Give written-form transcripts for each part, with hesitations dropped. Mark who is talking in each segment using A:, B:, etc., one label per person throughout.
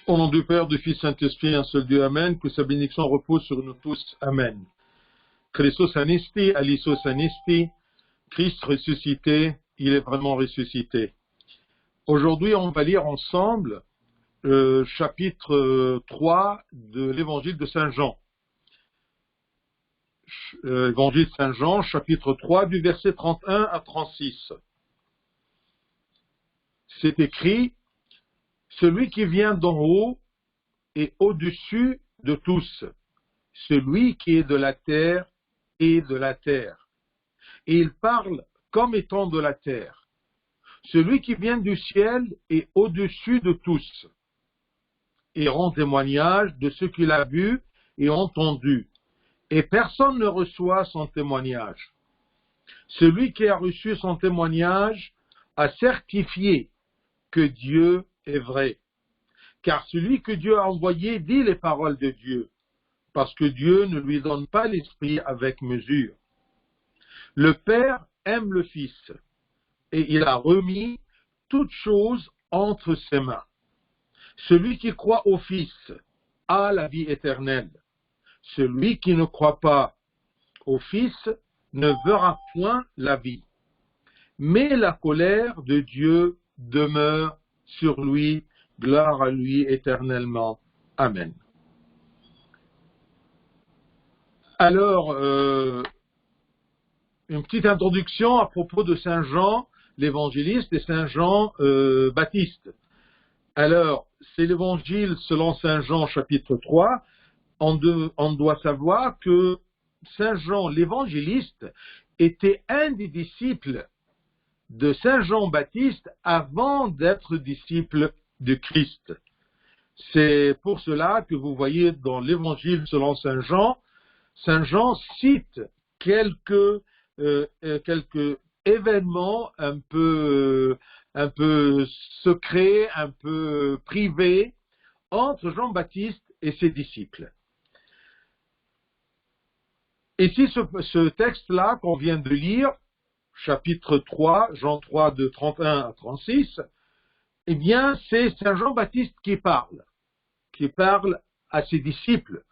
A: Au nom du Père, du Fils, Saint-Esprit, un seul Dieu, Amen. Que sa bénédiction repose sur nous tous, Amen. Christos anisti, Alisos anisti, Christ ressuscité, il est vraiment ressuscité. Aujourd'hui, on va lire ensemble chapitre 3 de l'évangile de Saint Jean. Évangile de Saint Jean, chapitre 3, du verset 31 à 36. C'est écrit: celui qui vient d'en haut est au-dessus de tous. Celui qui est de la terre est de la terre. Et il parle comme étant de la terre. Celui qui vient du ciel est au-dessus de tous et rend témoignage de ce qu'il a vu et entendu. Et personne ne reçoit son témoignage. Celui qui a reçu son témoignage a certifié que Dieu est vrai. Car celui que Dieu a envoyé dit les paroles de Dieu, parce que Dieu ne lui donne pas l'esprit avec mesure. Le Père aime le Fils, et il a remis toutes choses entre ses mains. Celui qui croit au Fils a la vie éternelle. Celui qui ne croit pas au Fils ne verra point la vie. Mais la colère de Dieu demeure sur lui. Gloire à lui éternellement. Amen. Alors, une petite introduction à propos de Saint Jean l'évangéliste et Saint Jean Baptiste. Alors, c'est l'évangile selon Saint Jean chapitre 3. On doit savoir que Saint Jean l'évangéliste était un des disciples de Saint Jean Baptiste avant d'être disciple de Christ. C'est pour cela que vous voyez dans l'évangile selon Saint Jean cite quelques événements un peu secrets, un peu privés entre Jean-Baptiste et ses disciples. Ici, ce texte-là qu'on vient de lire, chapitre 3, Jean 3, de 31 à 36, eh bien, c'est Saint Jean-Baptiste qui parle à ses disciples.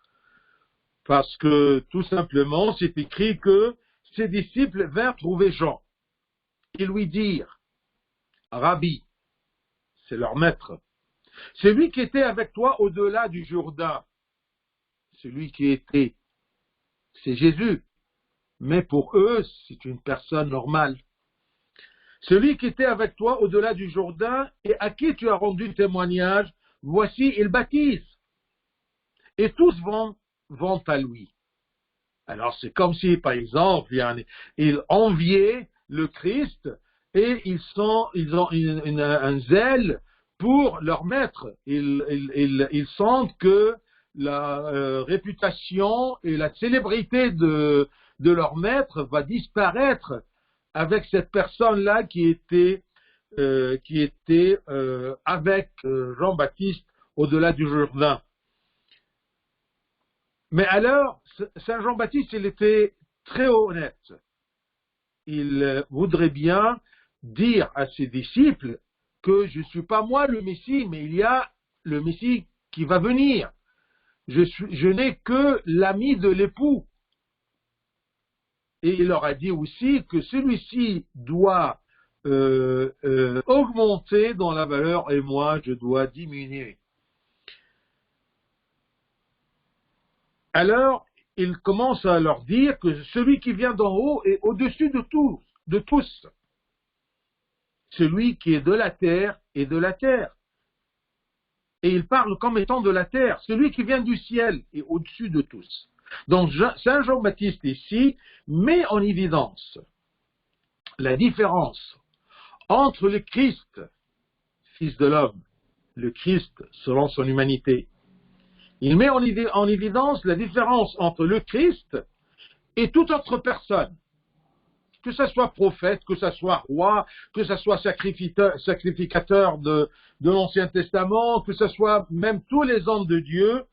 A: Parce que, tout simplement, c'est écrit que ses disciples vinrent trouver Jean et lui dire: Rabbi, c'est leur maître, celui qui était avec toi au-delà du Jourdain, celui qui était, c'est Jésus, mais pour eux, c'est une personne normale. Celui qui était avec toi au-delà du Jourdain et à qui tu as rendu témoignage, voici, il baptise. Et tous vont à lui. Alors c'est comme si, par exemple, ils enviaient le Christ et ils ont un zèle pour leur maître. Ils sentent que la réputation et la célébrité de leur maître va disparaître avec cette personne-là qui était avec Jean-Baptiste au-delà du Jourdain. Mais alors, Saint Jean-Baptiste, il était très honnête. Il voudrait bien dire à ses disciples que je ne suis pas moi le Messie, mais il y a le Messie qui va venir. Je n'ai que l'ami de l'époux. Et il leur a dit aussi que celui-ci doit augmenter dans la valeur et moi, je dois diminuer. Alors, il commence à leur dire que celui qui vient d'en haut est au-dessus de tous. Celui qui est de la terre est de la terre. Et il parle comme étant de la terre. Celui qui vient du ciel est au-dessus de tous. Donc, Saint Jean-Baptiste ici met en évidence la différence entre le Christ, Fils de l'homme, le Christ selon son humanité. Il met en évidence la différence entre le Christ et toute autre personne, que ce soit prophète, que ce soit roi, que ce soit sacrificateur de l'Ancien Testament, que ce soit même tous les hommes de Dieu,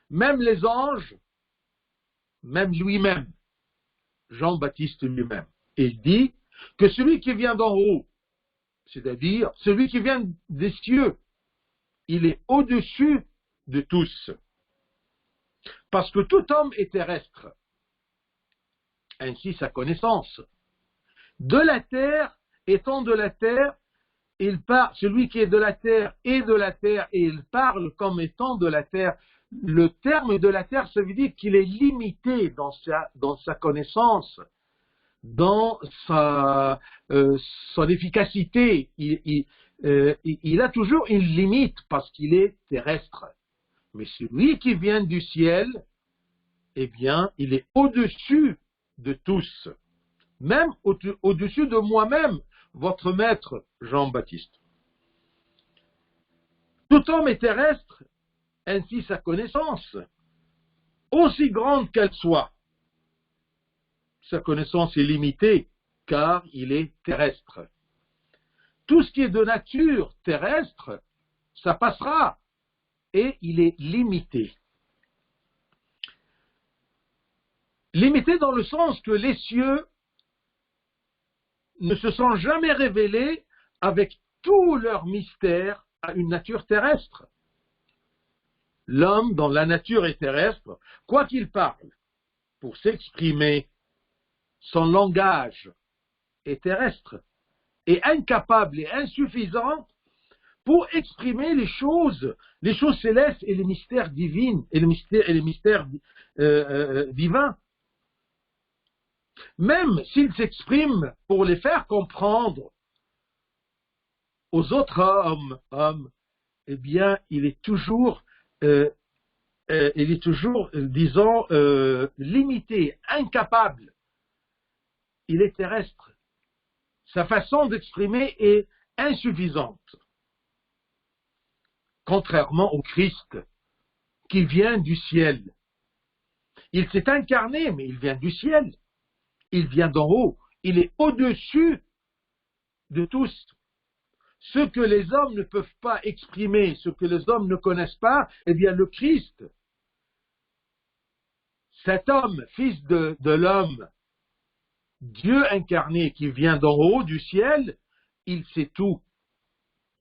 A: même les anges, même lui-même, Jean-Baptiste lui-même. Il dit que celui qui vient d'en haut, c'est-à-dire celui qui vient des cieux, il est au-dessus de tous. Parce que tout homme est terrestre. Ainsi sa connaissance. De la terre, étant de la terre, il parle, celui qui est de la terre est de la terre et il parle comme étant de la terre. Le terme de la terre, ça veut dire qu'il est limité dans sa connaissance, dans son efficacité. Il a toujours une limite parce qu'il est terrestre. Mais celui qui vient du ciel, eh bien, il est au-dessus de tous, même au-dessus de moi-même, votre maître Jean-Baptiste. Tout homme est terrestre, ainsi sa connaissance, aussi grande qu'elle soit. Sa connaissance est limitée, car il est terrestre. Tout ce qui est de nature terrestre, ça passera, et il est limité. Limité dans le sens que les cieux ne se sont jamais révélés avec tout leur mystère à une nature terrestre. L'homme, dans la nature est terrestre, quoi qu'il parle, pour s'exprimer, son langage est terrestre, et incapable et insuffisant pour exprimer les choses célestes et les mystères divins et les mystères divins. Même s'il s'exprime pour les faire comprendre aux autres hommes, eh bien, il est toujours, disons, limité, incapable. Il est terrestre. Sa façon d'exprimer est insuffisante. Contrairement au Christ, qui vient du ciel. Il s'est incarné, mais il vient du ciel. Il vient d'en haut. Il est au-dessus de tous. Ce que les hommes ne peuvent pas exprimer, ce que les hommes ne connaissent pas, eh bien le Christ, cet homme, fils de l'homme, Dieu incarné qui vient d'en haut du ciel, il sait tout.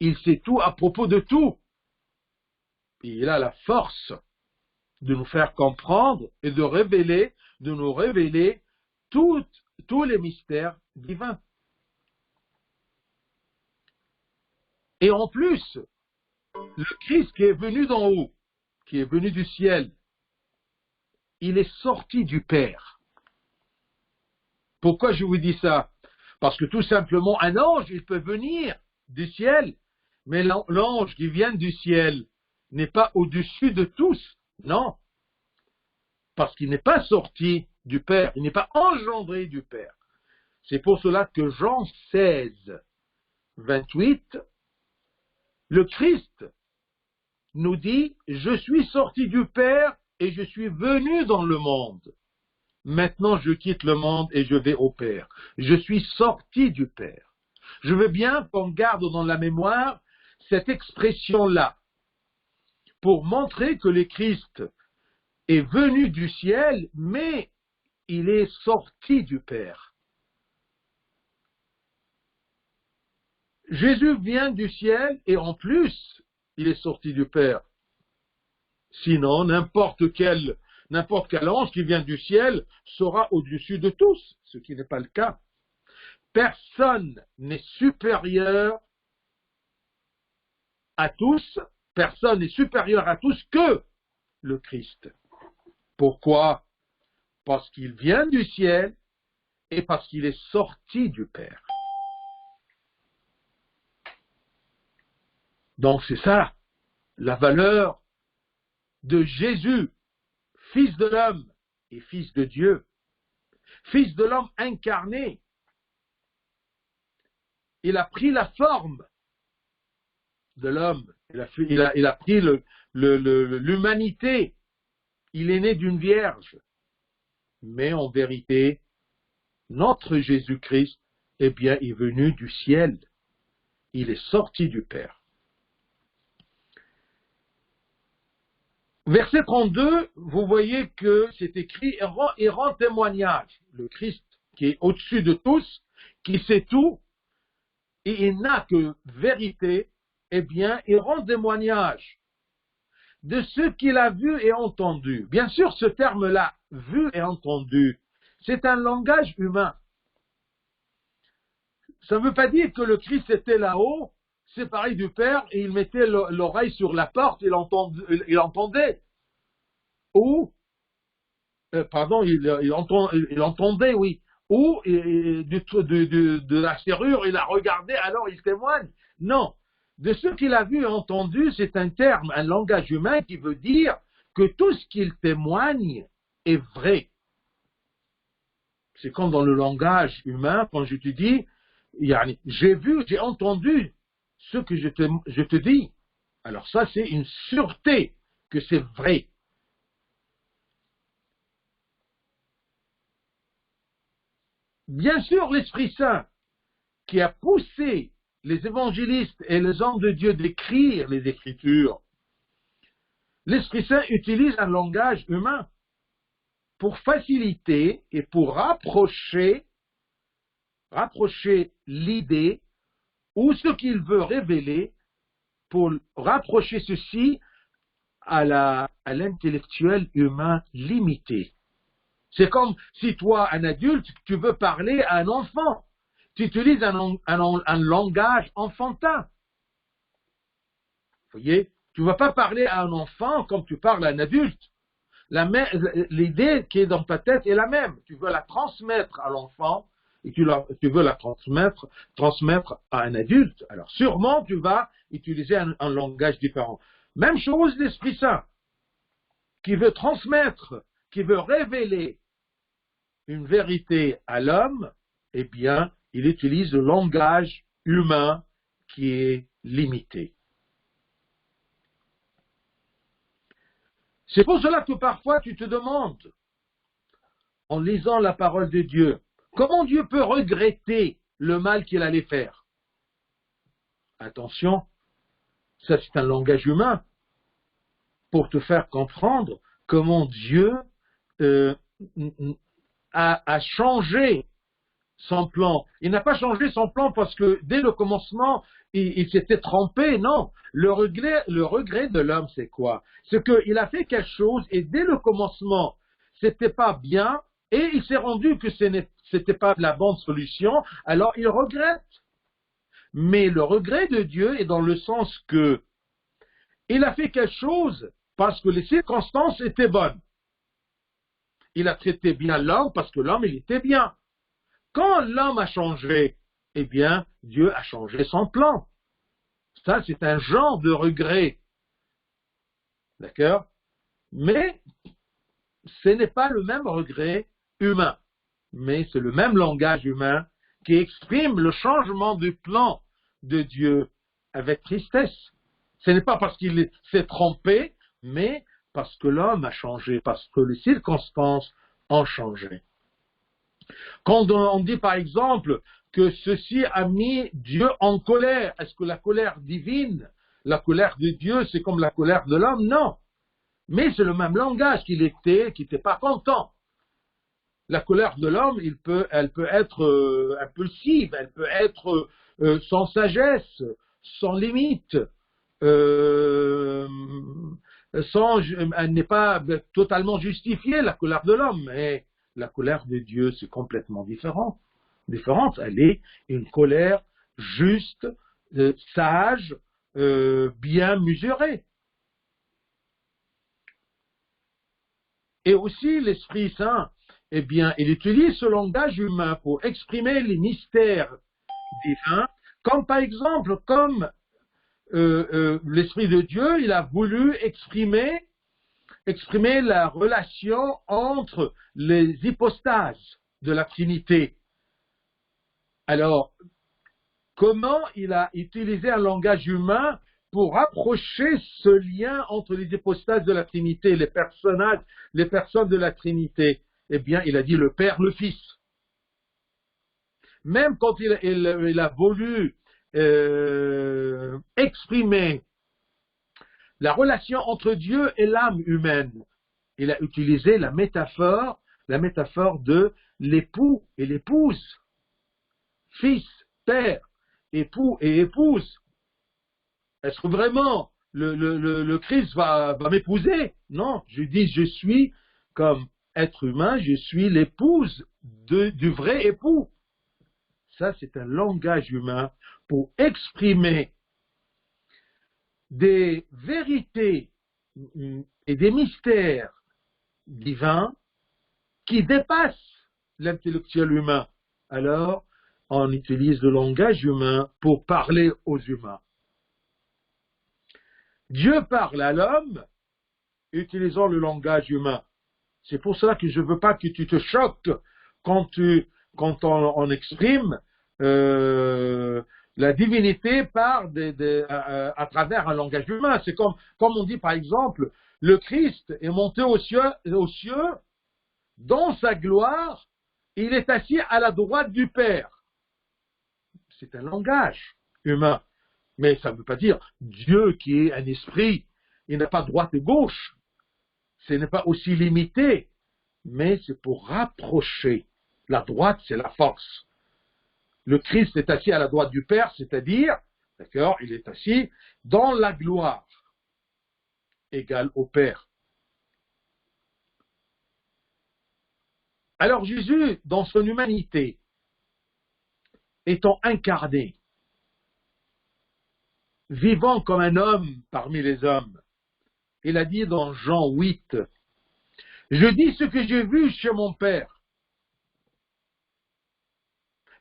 A: Il sait tout à propos de tout. Et il a la force de nous faire comprendre et de nous révéler tous les mystères divins. Et en plus, le Christ qui est venu d'en haut, qui est venu du ciel, il est sorti du Père. Pourquoi je vous dis ça? Parce que tout simplement, un ange, il peut venir du ciel, mais l'ange qui vient du ciel n'est pas au-dessus de tous, non. Parce qu'il n'est pas sorti du Père, il n'est pas engendré du Père. C'est pour cela que Jean 16, 28, le Christ nous dit « Je suis sorti du Père et je suis venu dans le monde. Maintenant je quitte le monde et je vais au Père. Je suis sorti du Père. » Je veux bien qu'on garde dans la mémoire cette expression-là pour montrer que le Christ est venu du ciel, mais il est sorti du Père. Jésus vient du ciel et en plus, il est sorti du Père. Sinon, n'importe quel ange qui vient du ciel sera au-dessus de tous, ce qui n'est pas le cas. Personne n'est supérieur à tous, personne n'est supérieur à tous que le Christ. Pourquoi? Parce qu'il vient du ciel et parce qu'il est sorti du Père. Donc c'est ça, la valeur de Jésus, fils de l'homme et fils de Dieu, fils de l'homme incarné. Il a pris la forme de l'homme, il a pris l'humanité, il est né d'une vierge. Mais en vérité, notre Jésus-Christ, eh bien, est venu du ciel. Il est sorti du Père. Verset 32, vous voyez que c'est écrit et rend témoignage. Le Christ qui est au-dessus de tous, qui sait tout, et il n'a que vérité eh bien, il rend témoignage de ce qu'il a vu et entendu. Bien sûr, ce terme-là, vu et entendu, c'est un langage humain. Ça ne veut pas dire que le Christ était là-haut, séparé du Père, et il mettait l'oreille sur la porte, il entendait. Ou, pardon, il entendait, oui. Ou de la serrure, il a regardé, alors il témoigne. Non. De ce qu'il a vu et entendu, c'est un terme, un langage humain qui veut dire que tout ce qu'il témoigne est vrai. C'est comme dans le langage humain, quand je te dis, j'ai vu, j'ai entendu ce que je te dis. Alors ça, c'est une sûreté que c'est vrai. Bien sûr, l'Esprit Saint, qui a poussé les évangélistes et les hommes de Dieu d'écrire les Écritures, l'Esprit Saint utilise un langage humain pour faciliter et pour rapprocher l'idée ou ce qu'il veut révéler, pour rapprocher ceci à l'intellectuel humain limité. C'est comme si toi, un adulte, tu veux parler à un enfant. Tu utilises un langage enfantin. Vous voyez, tu ne vas pas parler à un enfant comme tu parles à un adulte. L'idée qui est dans ta tête est la même. Tu veux la transmettre à l'enfant et tu veux la transmettre à un adulte. Alors sûrement, tu vas utiliser un langage différent. Même chose l'Esprit Saint, qui veut transmettre, qui veut révéler une vérité à l'homme, eh bien, il utilise le langage humain qui est limité. C'est pour cela que parfois tu te demandes, en lisant la parole de Dieu, comment Dieu peut regretter le mal qu'il allait faire? Attention, ça c'est un langage humain pour te faire comprendre comment Dieu a changé son plan. Il n'a pas changé son plan parce que dès le commencement, il s'était trompé. Non, le regret de l'homme, c'est quoi? C'est qu'il a fait quelque chose et dès le commencement, c'était pas bien et il s'est rendu que c'était pas la bonne solution. Alors il regrette. Mais le regret de Dieu est dans le sens que il a fait quelque chose parce que les circonstances étaient bonnes. Il a traité bien l'homme parce que l'homme, il était bien. Quand l'homme a changé, eh bien, Dieu a changé son plan. Ça, c'est un genre de regret. D'accord? Mais ce n'est pas le même regret humain. Mais c'est le même langage humain qui exprime le changement du plan de Dieu avec tristesse. Ce n'est pas parce qu'il s'est trompé, mais parce que l'homme a changé, parce que les circonstances ont changé. Quand on dit par exemple que ceci a mis Dieu en colère, est-ce que la colère divine, la colère de Dieu, c'est comme la colère de l'homme? Non. Mais c'est le même langage qui n'était pas content. La colère de l'homme, elle peut être impulsive, elle peut être sans sagesse, sans limite, elle n'est pas totalement justifiée, la colère de l'homme, mais la colère de Dieu, c'est complètement différent. Elle est une colère juste, sage, bien mesurée. Et aussi l'Esprit Saint, eh bien, il utilise ce langage humain pour exprimer les mystères divins, comme par exemple, comme l'Esprit de Dieu, il a voulu exprimer la relation entre les hypostases de la Trinité. Alors, comment il a utilisé un langage humain pour rapprocher ce lien entre les hypostases de la Trinité, les personnes de la Trinité? Eh bien, il a dit le Père, le Fils. Même quand il a voulu exprimer la relation entre Dieu et l'âme humaine, il a utilisé la métaphore de l'époux et l'épouse, fils, père, époux et épouse. Est-ce que vraiment le Christ va m'épouser? Non, je dis, je suis comme être humain, je suis l'épouse du vrai époux. Ça, c'est un langage humain pour exprimer des vérités et des mystères divins qui dépassent l'intellectuel humain. Alors, on utilise le langage humain pour parler aux humains. Dieu parle à l'homme utilisant le langage humain. C'est pour cela que je ne veux pas que tu te choques quand on exprime la divinité à travers un langage humain. C'est comme on dit par exemple, le Christ est monté aux cieux, dans sa gloire, il est assis à la droite du Père. C'est un langage humain. Mais ça ne veut pas dire Dieu qui est un esprit, il n'a pas droite et gauche. Ce n'est pas aussi limité, mais c'est pour rapprocher. La droite, c'est la force. Le Christ est assis à la droite du Père, c'est-à-dire, d'accord, il est assis dans la gloire, égale au Père. Alors Jésus, dans son humanité, étant incarné, vivant comme un homme parmi les hommes, il a dit dans Jean 8, « Je dis ce que j'ai vu chez mon Père,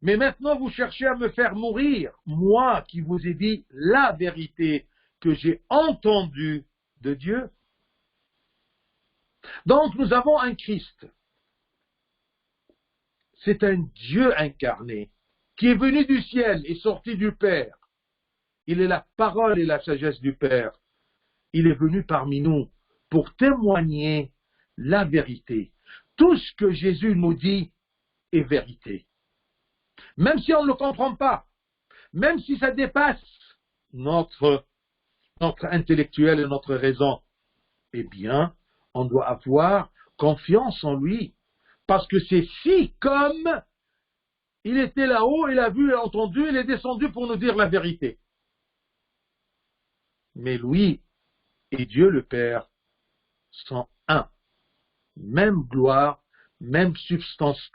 A: mais maintenant vous cherchez à me faire mourir, moi qui vous ai dit la vérité que j'ai entendue de Dieu. » Donc nous avons un Christ. C'est un Dieu incarné qui est venu du ciel et sorti du Père. Il est la parole et la sagesse du Père. Il est venu parmi nous pour témoigner la vérité. Tout ce que Jésus nous dit est vérité. Même si on ne le comprend pas, même si ça dépasse notre intellectuel et notre raison, eh bien, on doit avoir confiance en lui. Parce que c'est si comme il était là-haut, il a vu et entendu, il est descendu pour nous dire la vérité. Mais lui et Dieu le Père sont un. Même gloire, même substance.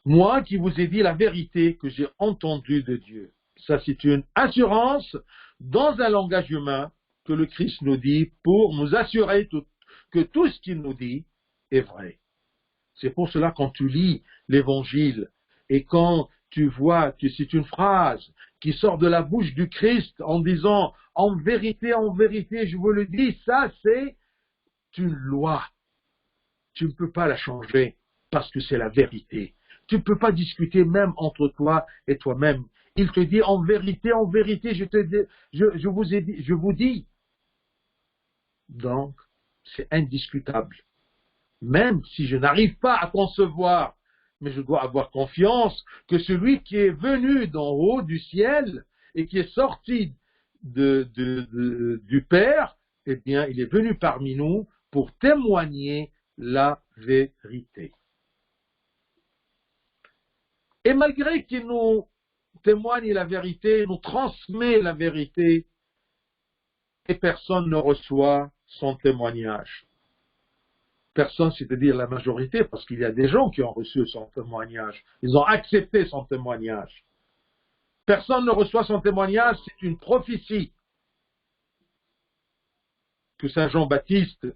A: Moi qui vous ai dit la vérité que j'ai entendue de Dieu. Ça, c'est une assurance dans un langage humain que le Christ nous dit pour nous assurer que tout ce qu'il nous dit est vrai. C'est pour cela quand tu lis l'Évangile et quand tu vois que c'est une phrase qui sort de la bouche du Christ en disant « En vérité, je vous le dis, ça c'est une loi. Tu ne peux pas la changer parce que c'est la vérité. Tu ne peux pas discuter même entre toi et toi-même. Il te dit en vérité, je vous dis. » Donc, c'est indiscutable. Même si je n'arrive pas à concevoir, mais je dois avoir confiance que celui qui est venu d'en haut du ciel et qui est sorti du Père, eh bien, il est venu parmi nous pour témoigner la vérité. Et malgré qu'il nous témoigne la vérité, nous transmet la vérité, et personne ne reçoit son témoignage. Personne, c'est-à-dire la majorité, parce qu'il y a des gens qui ont reçu son témoignage. Ils ont accepté son témoignage. Personne ne reçoit son témoignage, c'est une prophétie que Saint Jean-Baptiste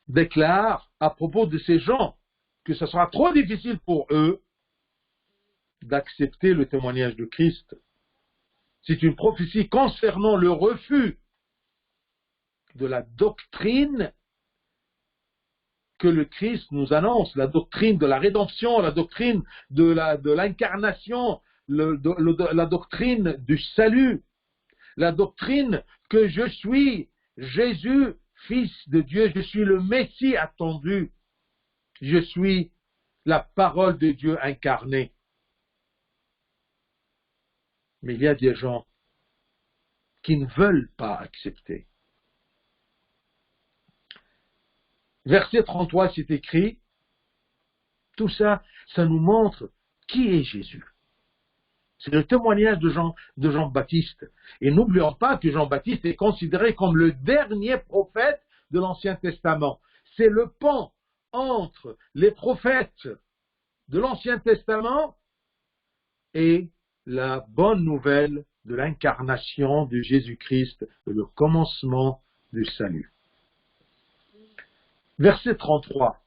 A: déclare à propos de ces gens, que ce sera trop difficile pour eux d'accepter le témoignage de Christ. C'est une prophétie concernant le refus de la doctrine que le Christ nous annonce, la doctrine de la rédemption, la doctrine de l'incarnation, la doctrine du salut, la doctrine que je suis Jésus, Fils de Dieu, je suis le Messie attendu, je suis la parole de Dieu incarnée. Mais il y a des gens qui ne veulent pas accepter. Verset 33, c'est écrit, tout ça, ça nous montre Qui est Jésus? C'est le témoignage de Jean-Baptiste. Et n'oublions pas que Jean-Baptiste est considéré comme le dernier prophète de l'Ancien Testament. C'est le pont entre les prophètes de l'Ancien Testament et la bonne nouvelle de l'incarnation de Jésus-Christ, le commencement du salut. Verset 33.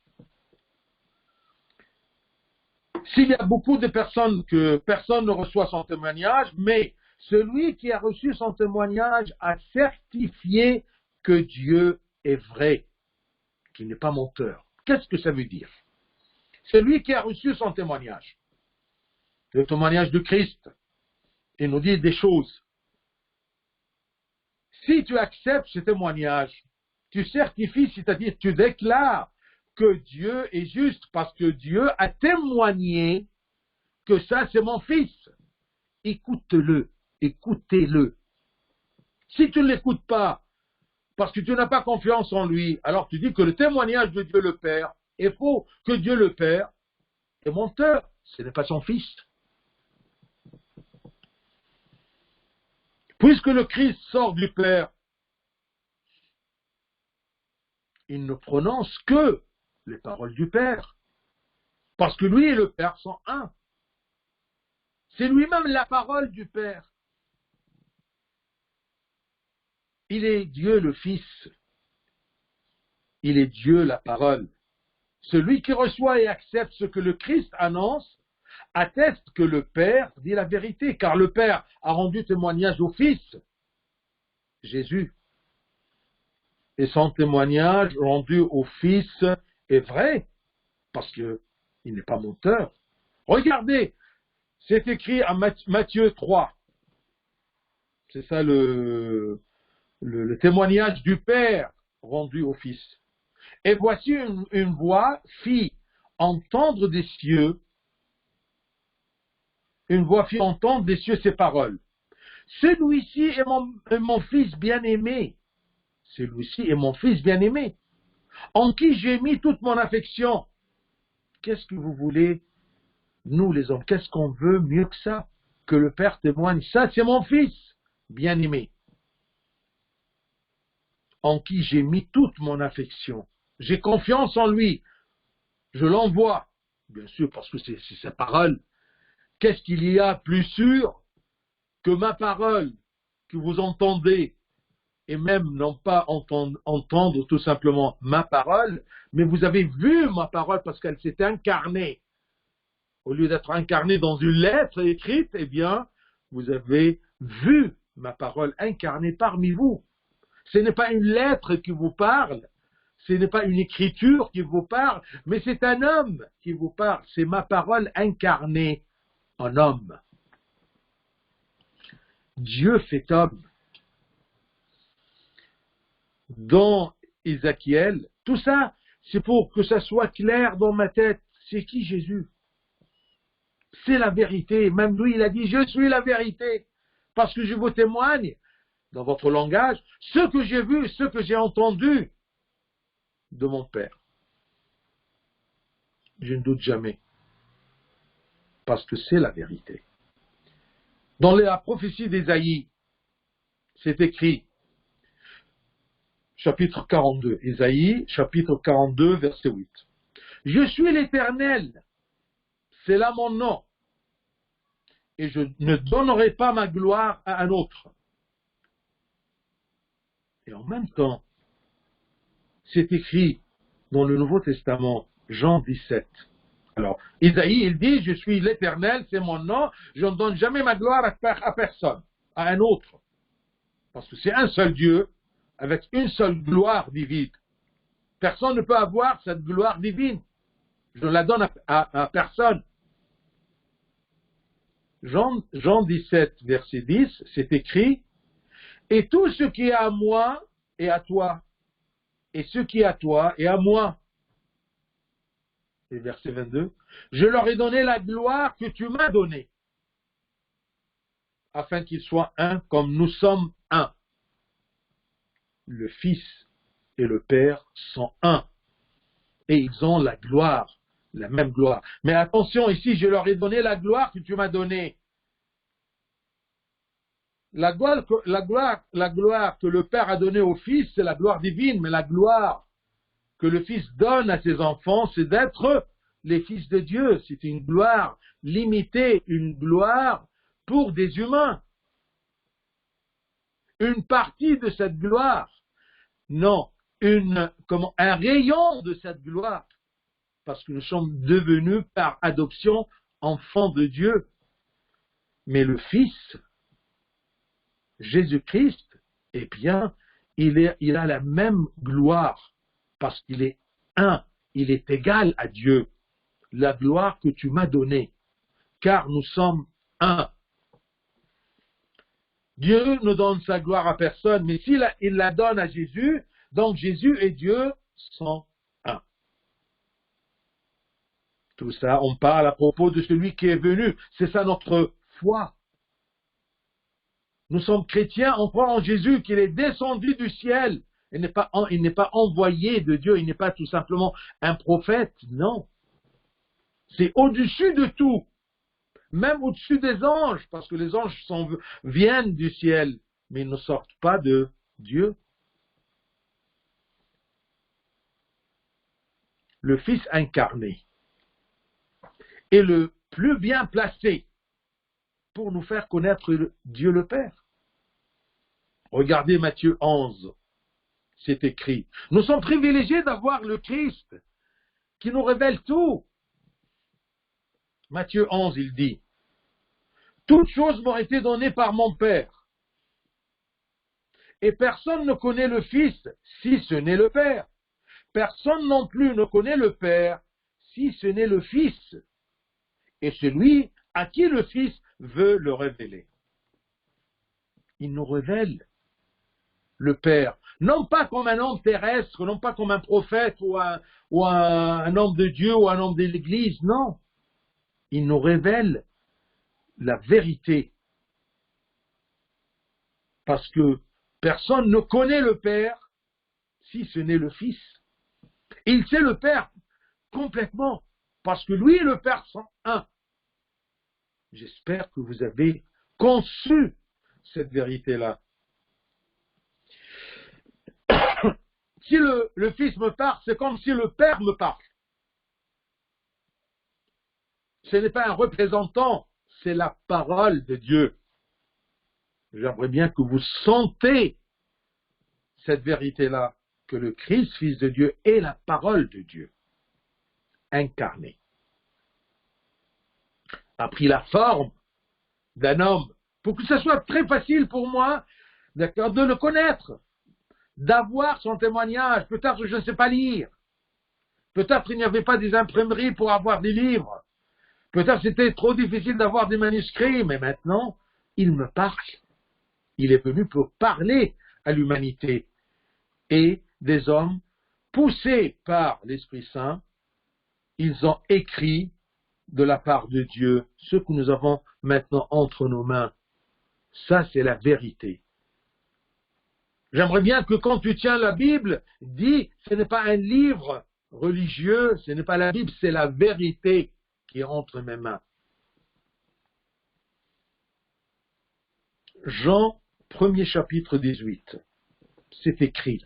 A: S'il y a beaucoup de personnes que personne ne reçoit son témoignage, mais celui qui a reçu son témoignage a certifié que Dieu est vrai, qu'il n'est pas menteur. Qu'est-ce que ça veut dire? Celui qui a reçu son témoignage, le témoignage de Christ, il nous dit des choses. Si tu acceptes ce témoignage, tu certifies, c'est-à-dire tu déclares que Dieu est juste parce que Dieu a témoigné que ça c'est mon fils. Écoute-le, écoutez-le. Si tu ne l'écoutes pas parce que tu n'as pas confiance en lui, alors tu dis que le témoignage de Dieu le Père est faux, que Dieu le Père est menteur, ce n'est pas son fils. Puisque le Christ sort du Père, il ne prononce que les paroles du Père. Parce que lui et le Père sont un. C'est lui-même la parole du Père. Il est Dieu le Fils. Il est Dieu la parole. Celui qui reçoit et accepte ce que le Christ annonce atteste que le Père dit la vérité, car le Père a rendu témoignage au Fils, Jésus. Et son témoignage rendu au Fils est vrai, parce qu'il n'est pas menteur. Regardez, c'est écrit à Matthieu 3. C'est ça le témoignage du Père rendu au Fils. Et voici une voix fit entendre des cieux, une voix fit entendre des cieux ces paroles. Celui-ci est mon fils bien-aimé. Celui-ci est mon fils bien-aimé, en qui j'ai mis toute mon affection. Qu'est-ce que vous voulez, nous les hommes, qu'est-ce qu'on veut mieux que ça? Que le Père témoigne, ça c'est mon fils bien-aimé, en qui j'ai mis toute mon affection. J'ai confiance en lui, je l'envoie, bien sûr parce que c'est sa parole. Qu'est-ce qu'il y a plus sûr que ma parole que vous entendez, et même non pas entendre tout simplement ma parole, mais vous avez vu ma parole parce qu'elle s'est incarnée. Au lieu d'être incarnée dans une lettre écrite, eh bien, vous avez vu ma parole incarnée parmi vous. Ce n'est pas une lettre qui vous parle, ce n'est pas une écriture qui vous parle, mais c'est un homme qui vous parle. C'est ma parole incarnée en homme. Dieu fait homme. Dans Ézéchiel, tout ça, c'est pour que ça soit clair dans ma tête. C'est qui Jésus? C'est la vérité. Même lui, il a dit, je suis la vérité. Parce que je vous témoigne, dans votre langage, ce que j'ai vu, ce que j'ai entendu de mon Père. Je ne doute jamais. Parce que c'est la vérité. Dans la prophétie d'Ésaïe, c'est écrit, chapitre 42, Ésaïe, chapitre 42, verset 8. Je suis l'Éternel, c'est là mon nom, et je ne donnerai pas ma gloire à un autre. Et en même temps, c'est écrit dans le Nouveau Testament, Jean 17. Alors, Ésaïe, il dit, je suis l'Éternel, c'est mon nom, je ne donne jamais ma gloire à personne, à un autre. Parce que c'est un seul Dieu, avec une seule gloire divine. Personne ne peut avoir cette gloire divine. Je ne la donne à personne. Jean 17, verset 10, c'est écrit, « Et tout ce qui est à moi est à toi, et ce qui est à toi est à moi. » Et verset 22, « Je leur ai donné la gloire que tu m'as donnée, afin qu'ils soient un comme nous sommes un. » Le Fils et le Père sont un, et ils ont la gloire La même gloire. Mais attention, ici, je leur ai donné la gloire que tu m'as donnée. La gloire que le Père a donnée au Fils, c'est la gloire divine, mais la gloire que le Fils donne à ses enfants, c'est d'être les fils de Dieu. C'est une gloire limitée, une gloire pour des humains. Une partie de cette gloire. Non, un rayon de cette gloire. Parce que nous sommes devenus par adoption enfants de Dieu. Mais le Fils, Jésus-Christ, eh bien, il a la même gloire. Parce qu'il est un, il est égal à Dieu. La gloire que tu m'as donnée. Car nous sommes un. Dieu ne donne sa gloire à personne, mais s'il la donne à Jésus, donc Jésus et Dieu sont un. Tout ça, on parle à propos de celui qui est venu. C'est ça notre foi. Nous sommes chrétiens, on croit en Jésus, qu'il est descendu du ciel. Il n'est pas envoyé de Dieu, il n'est pas tout simplement un prophète, non. C'est au-dessus de tout. Même au-dessus des anges, parce que les anges viennent du ciel, mais ils ne sortent pas de Dieu. Le Fils incarné est le plus bien placé pour nous faire connaître Dieu le Père. Regardez Matthieu 11, c'est écrit. Nous sommes privilégiés d'avoir le Christ qui nous révèle tout. Matthieu 11, il dit, « Toutes choses m'ont été données par mon Père, et personne ne connaît le Fils si ce n'est le Père. Personne non plus ne connaît le Père si ce n'est le Fils, et celui à qui le Fils veut le révéler. » Il nous révèle le Père, non pas comme un homme terrestre, non pas comme un prophète ou un homme de Dieu ou un homme de l'Église, non. Il nous révèle la vérité. Parce que personne ne connaît le Père si ce n'est le Fils. Il sait le Père complètement, parce que lui et le Père sont un. J'espère que vous avez conçu cette vérité-là. Si le Fils me parle, c'est comme si le Père me parle. Ce n'est pas un représentant, c'est la parole de Dieu. J'aimerais bien que vous sentez cette vérité-là, que le Christ, Fils de Dieu, est la parole de Dieu, incarnée. A pris la forme d'un homme, pour que ce soit très facile pour moi, d'accord, de le connaître, d'avoir son témoignage. Peut-être je ne sais pas lire, peut-être il n'y avait pas des imprimeries pour avoir des livres, peut-être c'était trop difficile d'avoir des manuscrits, mais maintenant, il me parle. Il est venu pour parler à l'humanité. Et des hommes, poussés par l'Esprit Saint, ils ont écrit de la part de Dieu ce que nous avons maintenant entre nos mains. Ça, c'est la vérité. J'aimerais bien que quand tu tiens la Bible, dis, ce n'est pas un livre religieux, ce n'est pas la Bible, c'est la vérité qui est entre mes mains. Jean, 1er chapitre 18, c'est écrit.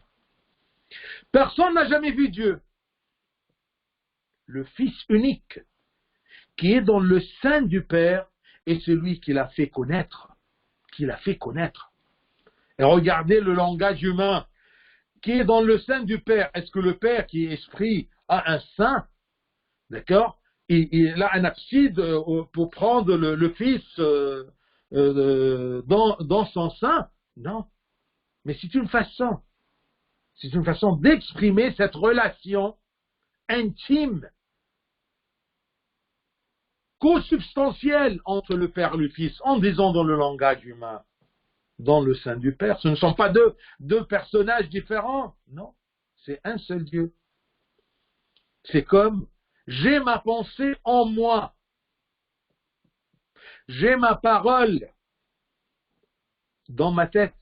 A: Personne n'a jamais vu Dieu. Le Fils unique, qui est dans le sein du Père, est celui qui l'a fait connaître. Qui l'a fait connaître. Et regardez le langage humain, qui est dans le sein du Père. Est-ce que le Père, qui est esprit, a un sein? D'accord? Il a un abside pour prendre le Fils dans son sein? Non. Mais c'est une façon. C'est une façon d'exprimer cette relation intime, co-substantielle entre le Père et le Fils, en disant dans le langage humain, dans le sein du Père. Ce ne sont pas deux personnages différents, non, c'est un seul Dieu. C'est comme, j'ai ma pensée en moi, j'ai ma parole dans ma tête,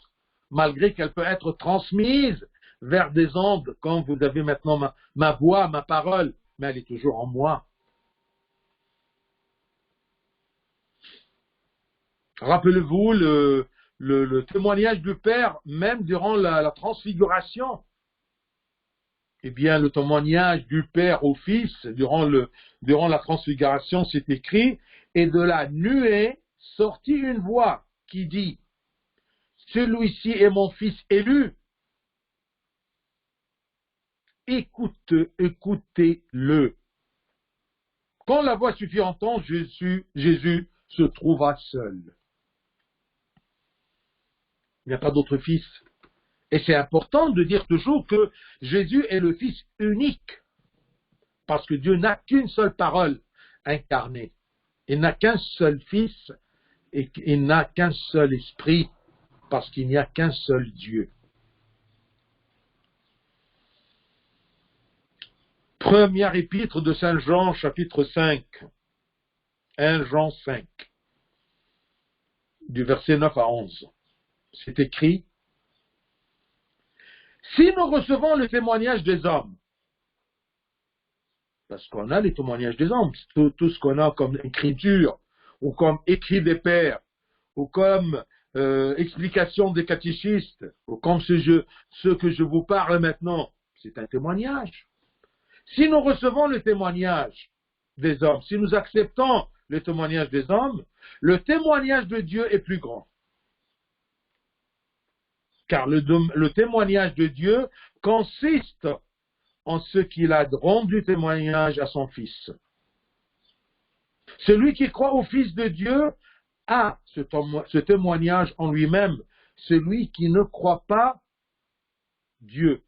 A: malgré qu'elle peut être transmise vers des ondes, comme vous avez maintenant ma voix, ma parole, mais elle est toujours en moi. Rappelez-vous le témoignage du Père, même durant la transfiguration. Eh bien, le témoignage du Père au Fils, durant la transfiguration, c'est écrit, et de la nuée sortit une voix qui dit, celui-ci est mon Fils élu, écoutez-le. Quand la voix se fit entendre, Jésus se trouva seul. Il n'y a pas d'autre fils. Et c'est important de dire toujours que Jésus est le Fils unique, parce que Dieu n'a qu'une seule parole incarnée. Il n'a qu'un seul Fils et il n'a qu'un seul Esprit, parce qu'il n'y a qu'un seul Dieu. Première épître de Saint Jean, chapitre 5. 1 Jean 5, du verset 9 à 11. C'est écrit, si nous recevons le témoignage des hommes, parce qu'on a les témoignages des hommes, tout ce qu'on a comme écriture, ou comme écrit des pères, ou comme explication des catéchistes, ou comme ce que je vous parle maintenant, c'est un témoignage. Si nous recevons le témoignage des hommes, si nous acceptons le témoignage des hommes, le témoignage de Dieu est plus grand. Car le témoignage de Dieu consiste en ce qu'il a rendu témoignage à son Fils. Celui qui croit au Fils de Dieu a ce témoignage en lui-même. Celui qui ne croit pas Dieu,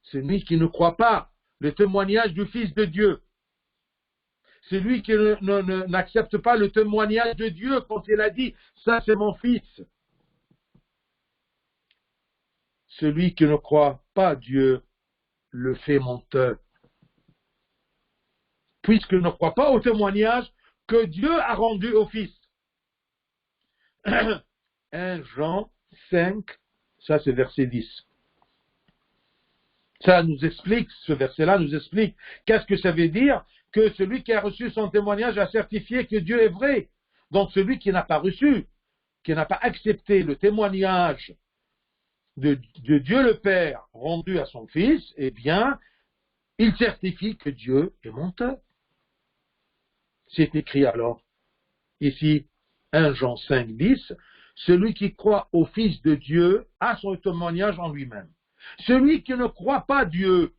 A: celui qui ne croit pas le témoignage du Fils de Dieu, celui qui n'accepte pas le témoignage de Dieu quand il a dit « ça c'est mon Fils », celui qui ne croit pas Dieu le fait menteur, puisqu'il ne croit pas au témoignage que Dieu a rendu au Fils. 1 Jean 5, ça c'est verset 10. Ça nous explique, ce verset-là nous explique qu'est-ce que ça veut dire que celui qui a reçu son témoignage a certifié que Dieu est vrai. Donc celui qui n'a pas reçu, qui n'a pas accepté le témoignage de Dieu le Père rendu à son Fils, eh bien, il certifie que Dieu est menteur. C'est écrit alors, ici, 1 Jean 5, 10, celui qui croit au Fils de Dieu a son témoignage en lui-même. Celui qui ne croit pas Dieu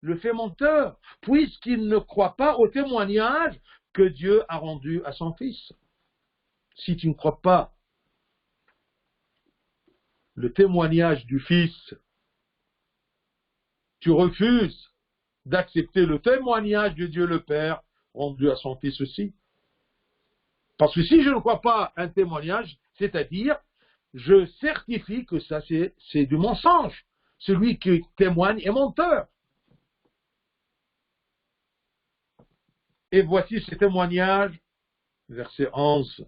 A: le fait menteur, puisqu'il ne croit pas au témoignage que Dieu a rendu à son Fils. Si tu ne crois pas le témoignage du Fils, tu refuses d'accepter le témoignage de Dieu le Père rendu à son Fils aussi. Parce que si je ne crois pas un témoignage, c'est-à-dire, je certifie que ça c'est du mensonge. Celui qui témoigne est menteur. Et voici ce témoignage, verset 11,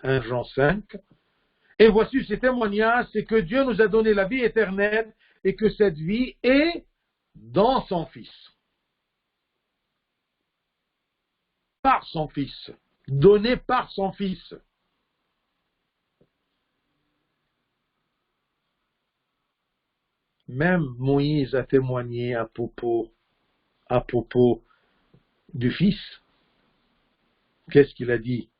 A: 1 Jean 5. Et voici ce témoignage, c'est que Dieu nous a donné la vie éternelle et que cette vie est dans son Fils. Par son Fils. Donnée par son Fils. Même Moïse a témoigné à propos du Fils. Qu'est-ce qu'il a dit?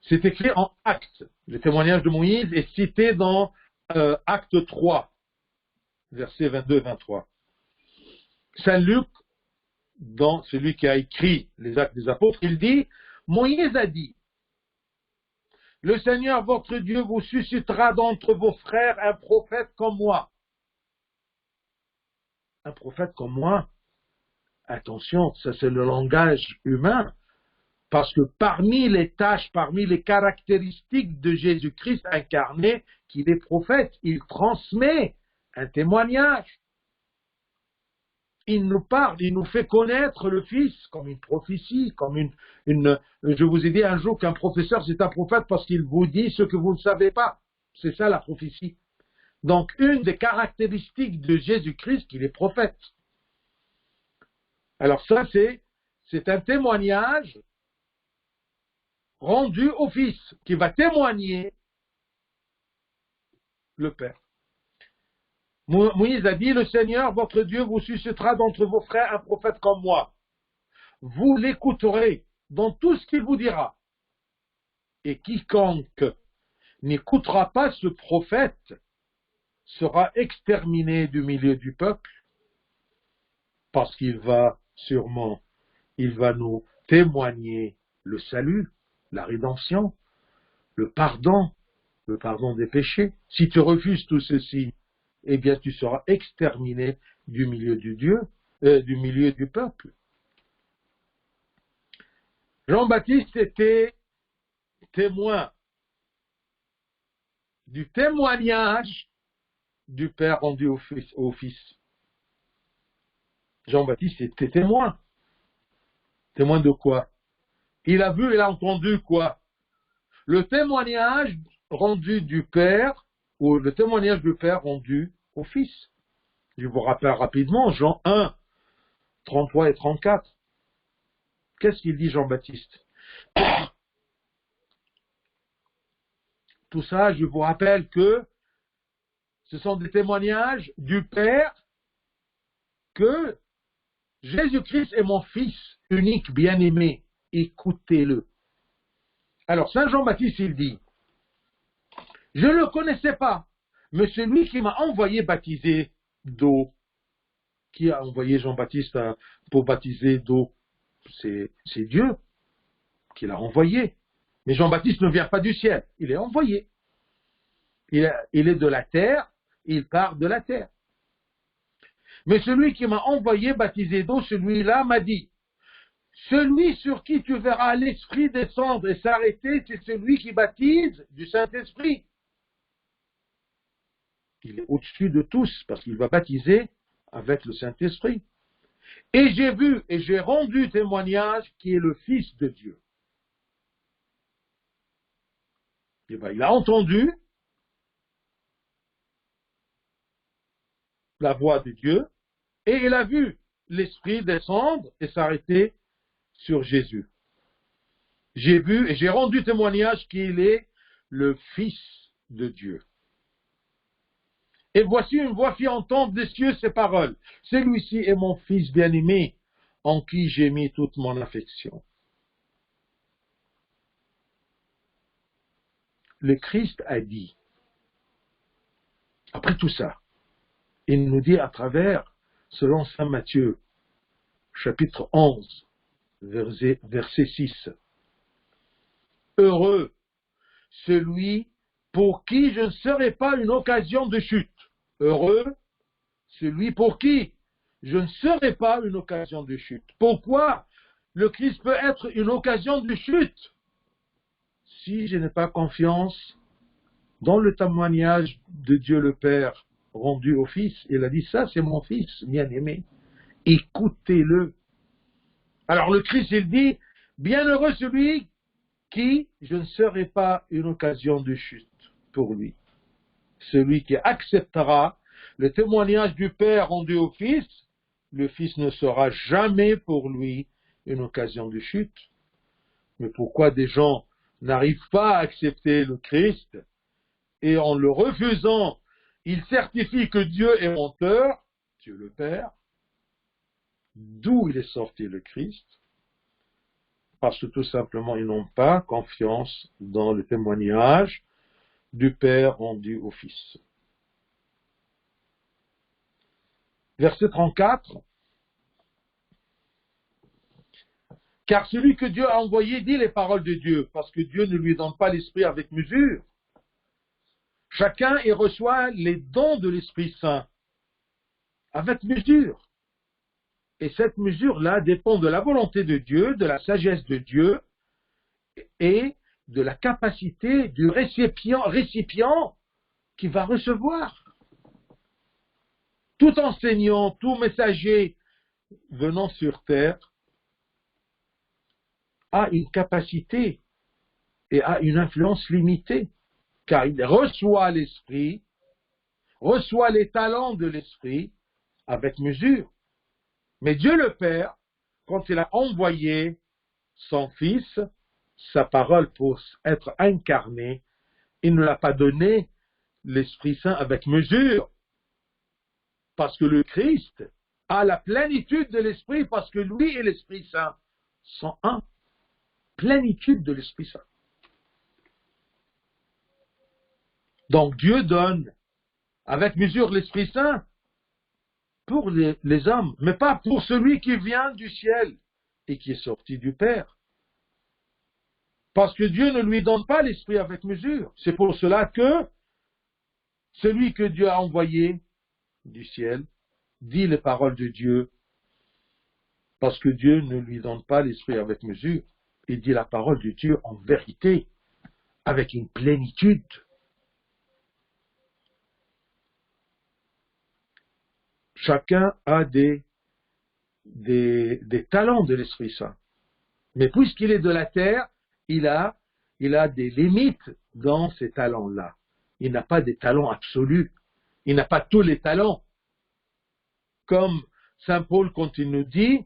A: C'est écrit en Actes. Le témoignage de Moïse est cité dans Acte 3, versets 22-23. Saint Luc, dans celui qui a écrit les Actes des Apôtres, il dit, Moïse a dit, le Seigneur votre Dieu vous suscitera d'entre vos frères un prophète comme moi. Un prophète comme moi? Attention, ça c'est le langage humain. Parce que parmi les tâches, parmi les caractéristiques de Jésus-Christ incarné, qu'il est prophète, il transmet un témoignage. Il nous parle, il nous fait connaître le Fils comme une prophétie, comme je vous ai dit un jour qu'un professeur c'est un prophète parce qu'il vous dit ce que vous ne savez pas. C'est ça la prophétie. Donc une des caractéristiques de Jésus-Christ, qu'il est prophète. Alors ça c'est un témoignage rendu au Fils, qui va témoigner le Père. Moïse a dit, le Seigneur, votre Dieu, vous suscitera d'entre vos frères un prophète comme moi. Vous l'écouterez dans tout ce qu'il vous dira. Et quiconque n'écoutera pas ce prophète sera exterminé du milieu du peuple, parce qu'il va sûrement, il va nous témoigner le salut, la rédemption, le pardon des péchés. Si tu refuses tout ceci, eh bien tu seras exterminé du milieu du milieu du peuple. Jean-Baptiste était témoin du témoignage du Père rendu au Fils. Jean-Baptiste était témoin. Témoin de quoi? Il a vu et a entendu quoi? Le témoignage rendu du Père, ou le témoignage du Père rendu au Fils. Je vous rappelle rapidement Jean 1, 33 et 34. Qu'est-ce qu'il dit Jean-Baptiste? Tout ça, je vous rappelle que ce sont des témoignages du Père que Jésus-Christ est mon Fils unique, bien-aimé. Écoutez-le. Alors, Saint Jean-Baptiste, il dit, je ne le connaissais pas, mais celui qui m'a envoyé baptiser d'eau, qui a envoyé Jean-Baptiste pour baptiser d'eau, c'est Dieu qui l'a envoyé. Mais Jean-Baptiste ne vient pas du ciel, il est envoyé. Il est de la terre, il part de la terre. Mais celui qui m'a envoyé baptiser d'eau, celui-là m'a dit, celui sur qui tu verras l'Esprit descendre et s'arrêter, c'est celui qui baptise du Saint-Esprit. Il est au-dessus de tous, parce qu'il va baptiser avec le Saint-Esprit. Et j'ai vu et j'ai rendu témoignage qui est le Fils de Dieu. Et bien, il a entendu la voix de Dieu, et il a vu l'Esprit descendre et s'arrêter sur Jésus. J'ai vu et j'ai rendu témoignage qu'il est le Fils de Dieu. Et voici une voix fit entendre des cieux ces paroles. Celui-ci est mon Fils bien-aimé, en qui j'ai mis toute mon affection. Le Christ a dit, après tout ça, il nous dit à travers, selon saint Matthieu, chapitre 11, verset 6, heureux celui pour qui je ne serai pas une occasion de chute. Heureux celui pour qui je ne serai pas une occasion de chute. Pourquoi le Christ peut être une occasion de chute? Si je n'ai pas confiance dans le témoignage de Dieu le Père rendu au Fils, il a dit ça, c'est mon Fils bien-aimé. Écoutez-le. Alors le Christ, il dit, bienheureux celui qui je ne serai pas une occasion de chute pour lui. Celui qui acceptera le témoignage du Père rendu au Fils, le Fils ne sera jamais pour lui une occasion de chute. Mais pourquoi des gens n'arrivent pas à accepter le Christ et en le refusant, ils certifient que Dieu est menteur, Dieu le Père, d'où il est sorti le Christ? Parce que tout simplement, ils n'ont pas confiance dans le témoignage du Père rendu au Fils. Verset 34. Car celui que Dieu a envoyé dit les paroles de Dieu, parce que Dieu ne lui donne pas l'Esprit avec mesure. Chacun y reçoit les dons de l'Esprit Saint avec mesure. Et cette mesure-là dépend de la volonté de Dieu, de la sagesse de Dieu et de la capacité du récipient qui va recevoir. Tout enseignant, tout messager venant sur terre a une capacité et a une influence limitée, car il reçoit l'Esprit, reçoit les talents de l'Esprit avec mesure. Mais Dieu le Père, quand il a envoyé son Fils, sa parole pour être incarnée, il ne l'a pas donné l'Esprit Saint avec mesure, parce que le Christ a la plénitude de l'Esprit, parce que lui et l'Esprit Saint sont un. Plénitude de l'Esprit Saint. Donc Dieu donne avec mesure l'Esprit Saint pour les hommes, mais pas pour celui qui vient du ciel et qui est sorti du Père. Parce que Dieu ne lui donne pas l'Esprit avec mesure. C'est pour cela que celui que Dieu a envoyé du ciel dit les paroles de Dieu, parce que Dieu ne lui donne pas l'Esprit avec mesure. Il dit la parole de Dieu en vérité, avec une plénitude. Chacun a des talents de l'Esprit Saint. Mais puisqu'il est de la terre, il a des limites dans ces talents-là. Il n'a pas des talents absolus. Il n'a pas tous les talents. Comme Saint Paul, quand il nous dit,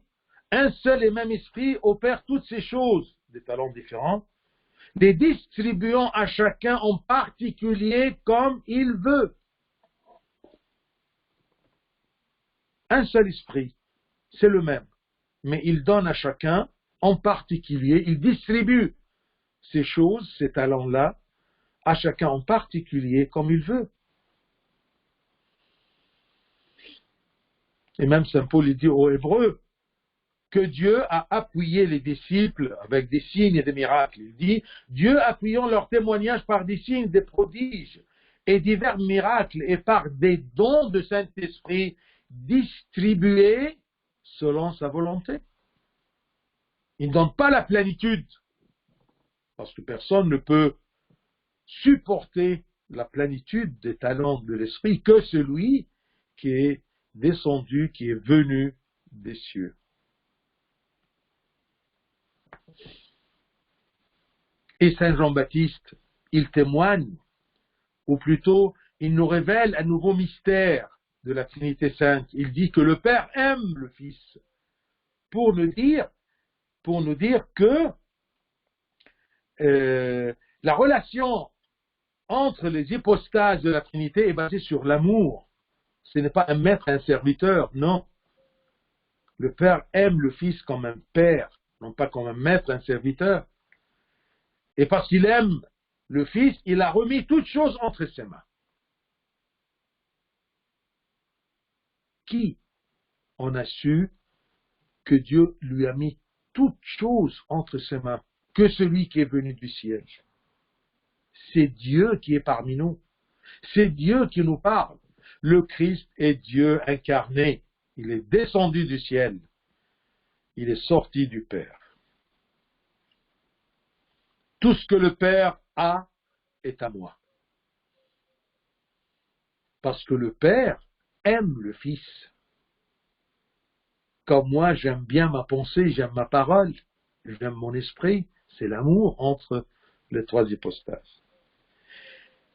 A: un seul et même esprit opère toutes ces choses, des talents différents, les distribuant à chacun en particulier comme il veut. Un seul esprit, c'est le même, mais il donne à chacun en particulier, il distribue ces choses, ces talents-là, à chacun en particulier comme il veut. Et même Saint Paul dit aux Hébreux que Dieu a appuyé les disciples avec des signes et des miracles. Il dit, Dieu appuyant leur témoignage par des signes, des prodiges et divers miracles et par des dons de Saint-Esprit distribués selon sa volonté. Il ne donne pas la plénitude, parce que personne ne peut supporter la plénitude des talents de l'Esprit que celui qui est descendu, qui est venu des cieux. Et Saint Jean-Baptiste, il témoigne, ou plutôt, il nous révèle un nouveau mystère de la Trinité Sainte. Il dit que le Père aime le Fils, pour nous dire que la relation entre les hypostases de la Trinité est basée sur l'amour. Ce n'est pas un maître et un serviteur, non. Le Père aime le Fils comme un père, non pas comme un maître et un serviteur. Et parce qu'il aime le Fils, il a remis toutes choses entre ses mains. Qui en a su que Dieu lui a mis toutes choses entre ses mains, que celui qui est venu du ciel? C'est Dieu qui est parmi nous. C'est Dieu qui nous parle. Le Christ est Dieu incarné. Il est descendu du ciel. Il est sorti du Père. Tout ce que le Père a est à moi. Parce que le Père aime le Fils. Comme moi, j'aime bien ma pensée, j'aime ma parole, j'aime mon esprit. C'est l'amour entre les trois hypostases.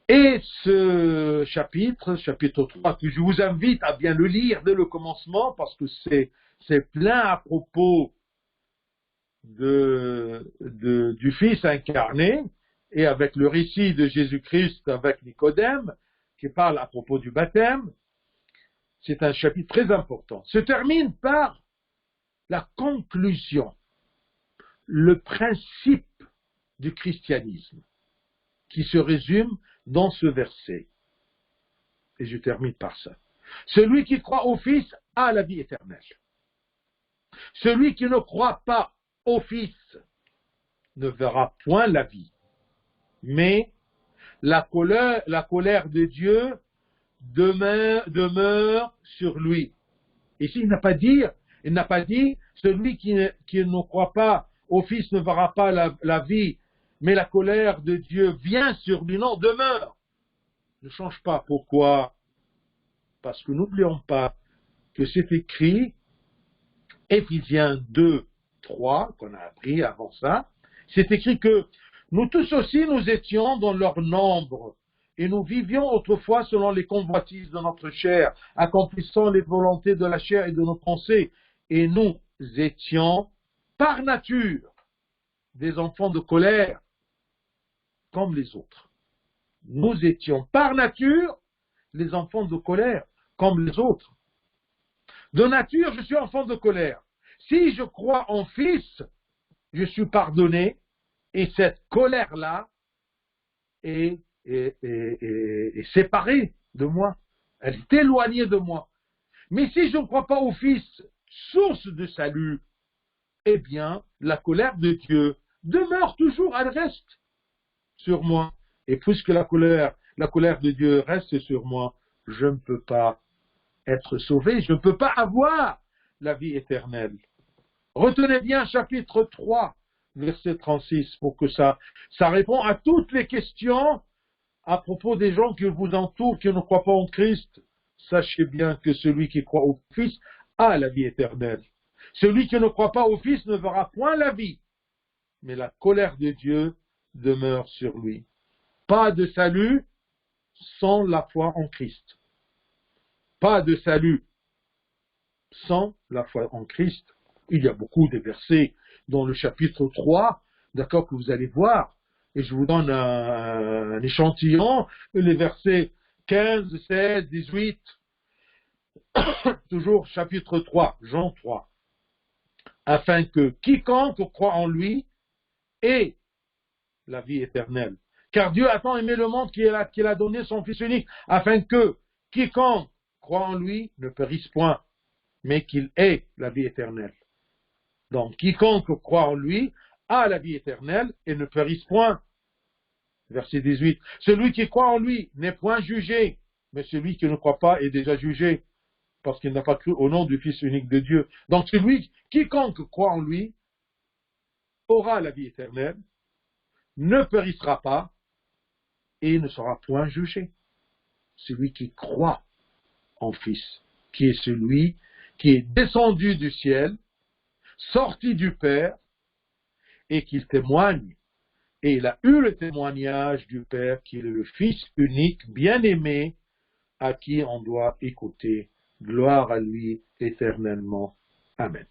A: Et ce chapitre 3, que je vous invite à bien le lire dès le commencement, parce que c'est plein à propos du Fils incarné, et avec le récit de Jésus-Christ avec Nicodème, qui parle à propos du baptême. C'est un chapitre très important. Se termine par la conclusion, le principe du christianisme, qui se résume dans ce verset. Et je termine par ça. Celui qui croit au Fils a la vie éternelle. Celui qui ne croit pas au Fils ne verra point la vie, mais la colère de Dieu demeure sur lui. Ici, il n'a pas dit, celui qui ne croit pas au Fils ne verra pas la vie, mais la colère de Dieu vient sur lui. Non, demeure. Ne change pas. Pourquoi? Parce que n'oublions pas que c'est écrit, Éphésiens 2, 3, qu'on a appris avant ça, c'est écrit que nous tous aussi nous étions dans leur nombre, et nous vivions autrefois selon les convoitises de notre chair, accomplissant les volontés de la chair et de nos pensées, et nous étions par nature des enfants de colère comme les autres. Nous étions par nature les enfants de colère comme les autres. De nature, je suis enfant de colère. Si je crois en Fils, je suis pardonné et cette colère-là est séparée de moi. Elle est éloignée de moi. Mais si je ne crois pas au Fils, source de salut, eh bien, la colère de Dieu demeure toujours, elle reste sur moi. Et puisque la colère de Dieu reste sur moi, je ne peux pas être sauvé, je ne peux pas avoir la vie éternelle. Retenez bien chapitre 3, verset 36, pour que ça répond à toutes les questions à propos des gens qui vous entourent, qui ne croient pas en Christ. Sachez bien que celui qui croit au Fils a la vie éternelle. Celui qui ne croit pas au Fils ne verra point la vie, mais la colère de Dieu demeure sur lui. Pas de salut sans la foi en Christ. Pas de salut sans la foi en Christ. Il y a beaucoup de versets dans le chapitre 3, d'accord, que vous allez voir. Et je vous donne un échantillon, les versets 15, 16, 18, toujours chapitre 3, Jean 3. Afin que quiconque croit en lui ait la vie éternelle. Car Dieu a tant aimé le monde qu'il a donné son Fils unique, afin que quiconque croit en lui ne périsse point, mais qu'il ait la vie éternelle. Donc, quiconque croit en lui a la vie éternelle et ne périsse point. Verset 18. Celui qui croit en lui n'est point jugé, mais celui qui ne croit pas est déjà jugé, parce qu'il n'a pas cru au nom du Fils unique de Dieu. Donc, quiconque croit en lui aura la vie éternelle, ne périssera pas et ne sera point jugé. Celui qui croit en Fils, qui est celui qui est descendu du ciel, sorti du Père, et qu'il témoigne. Et il a eu le témoignage du Père, qui est le Fils unique, bien-aimé, à qui on doit écouter. Gloire à lui éternellement. Amen.